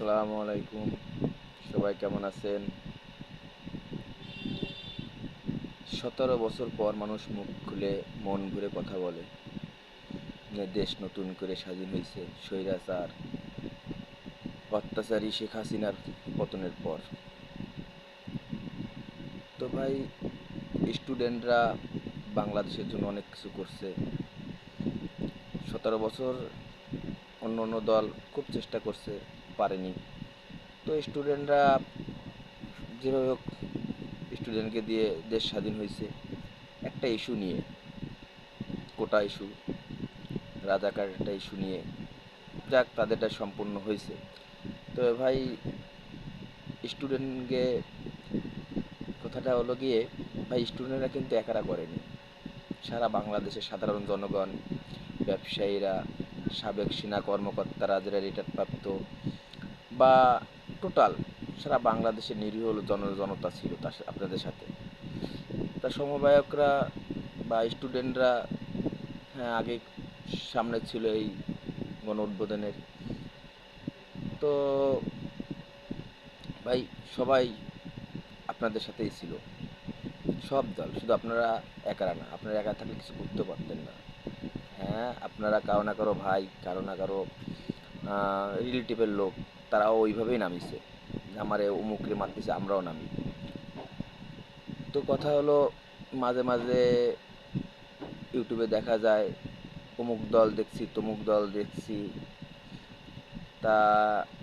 আসসালামু আলাইকুম। সবাই কেমন আছেন? 17 বছর পর মানুষ মুখ খুলে মন ভরে কথা বলে যে দেশ নতুন করে স্বাধীন হয়েছে স্বৈরাচার অত্যাচারী শেখ হাসিনার পতনের পর। তো ভাই, স্টুডেন্টরা বাংলাদেশের জন্য অনেক কিছু করছে। 17 বছর অন্য অন্য দল খুব চেষ্টা করছে, পারেনি। তো স্টুডেন্টরা যেভাবে হোক স্টুডেন্টকে দিয়ে দেশ স্বাধীন হয়েছে একটা ইস্যু নিয়ে, কোটা ইস্যু, রাজাকার একটা ইস্যু নিয়ে। যাক, তাদেরটা সম্পূর্ণ হয়েছে। তো ভাই, স্টুডেন্টকে কথাটা হলো গিয়ে, ভাই স্টুডেন্টরা কিন্তু একারা করেনি। সারা বাংলাদেশের সাধারণ জনগণ, ব্যবসায়ীরা, সাবেক সেনা কর্মকর্তারা যারা রিটায়ারপ্রাপ্ত বা টোটাল সারা বাংলাদেশের নিরীহ জনতা ছিল তার আপনাদের সাথে। তার সমবায়করা বা স্টুডেন্টরা, হ্যাঁ, আগে সামনে ছিল এই গণ উদ্বোধনের। তো ভাই, সবাই আপনাদের সাথেই ছিল, সব দল। শুধু আপনারা একারা না, আপনারা একা থাকলে কিছু করতে পারতেন না। হ্যাঁ, আপনারা কারো না কারো ভাই, কারো না কারো রিলেটিভের লোক, তারাও ওইভাবেই নামিছে, আমারে অমুকরে মারতেছে, আমরাও নামি। তো কথা হলো, মাঝে মাঝে ইউটিউবে দেখা যায় অমুক দল দেখছি, তমুক দল দেখছি, তা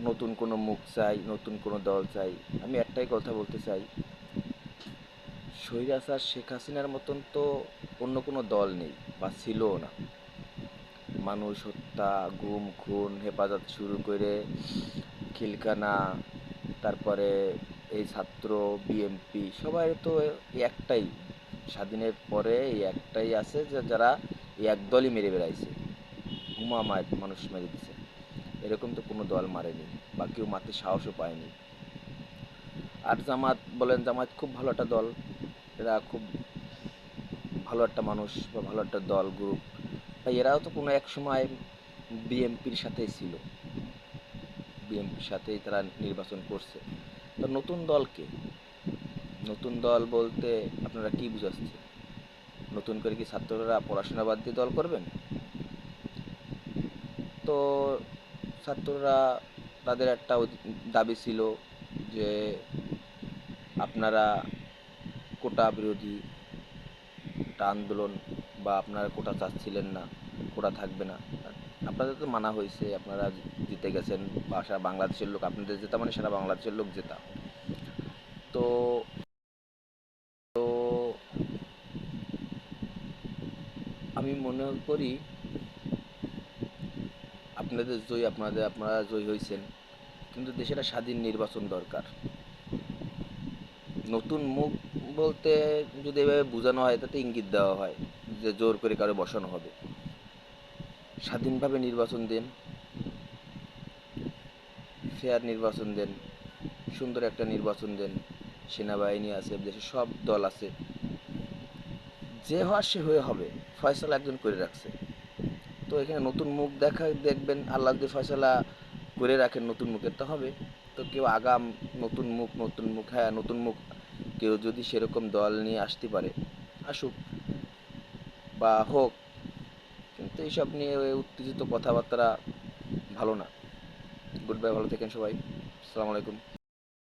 নতুন কোনো মুখ চাই, নতুন কোনো দল চাই। আমি একটাই কথা বলতে চাই, স্বৈরাচার শেখ হাসিনার মতন তো অন্য কোনো দল নেই বা ছিলও না। মানুষ হত্যা, গুম খুন, হেফাজত শুরু করে খিলকানা, তারপরে এই ছাত্র, বিএমপি, সবাই তো এই একটাই, স্বাধীনের পরে এই একটাই আছে যে যারা এই একদলই মেরে বেড়াইছে, মায় মানুষ মেরে দিছে। এরকম তো কোনো দল মারেনি বা কেউ মারতে সাহসও পায়নি। আর জামাত বলেন, জামাত খুব ভালো একটা দল, এরা খুব ভালো একটা মানুষ বা ভালো একটা দল, গ্রুপ। তাই এরাও তো কোনো এক সময় বিএমপির সাথেই ছিল, বিএমপির সাথেই তারা নির্বাচন করছে। তো নতুন দলকে, নতুন দল বলতে আপনারা কি বুঝাচ্ছেন? নতুন করে কি ছাত্ররা পড়াশোনা বাদ দিয়ে দল করবেন? তো ছাত্ররা, তাদের একটা দাবি ছিল যে আপনারা কোটা বিরোধী একটা আন্দোলন, বা আপনারা কোটা চাচ্ছিলেন না, কোটা থাকবে না। আপনাদের তো মানা হয়েছে, আপনারা জিতে গেছেন, বা সারা বাংলাদেশের লোক, আপনাদের জেতা মানে সারা বাংলাদেশের লোক জেতা। তো তো আমি মনে করি আপনাদের জয়, আপনারা জয়ী হয়েছেন, কিন্তু দেশে একটা স্বাধীন নির্বাচন দরকার। নতুন মুখ বলতে যদি এভাবে বোঝানো হয়, তাতে ইঙ্গিত দেওয়া হয় যে জোর করে কারো বসানো হবে। স্বাধীনভাবে নির্বাচন দেন, ফেয়ার নির্বাচন দেন, সুন্দর একটা নির্বাচন দেন। সেনাবাহিনী আছে, দেশে সব দল আছে, যে হওয়ার সে হয়ে হবে, ফয়সালা একজন করে রাখছে। তো এখানে নতুন মুখ দেখবেন, আল্লাহ যদি ফয়সালা করে রাখেন নতুন মুখের, তো হবে। তো কেউ আগাম নতুন মুখ, নতুন মুখ, হ্যাঁ নতুন মুখ, কেউ যদি সেরকম দল নিয়ে আসতে পারে, আসুক বা হোক। কিন্তু এইসব নিয়ে উত্তেজিত কথাবার্তা ভালো না। গুড বাই, ভালো থাকেন সবাই। আসসালামু আলাইকুম।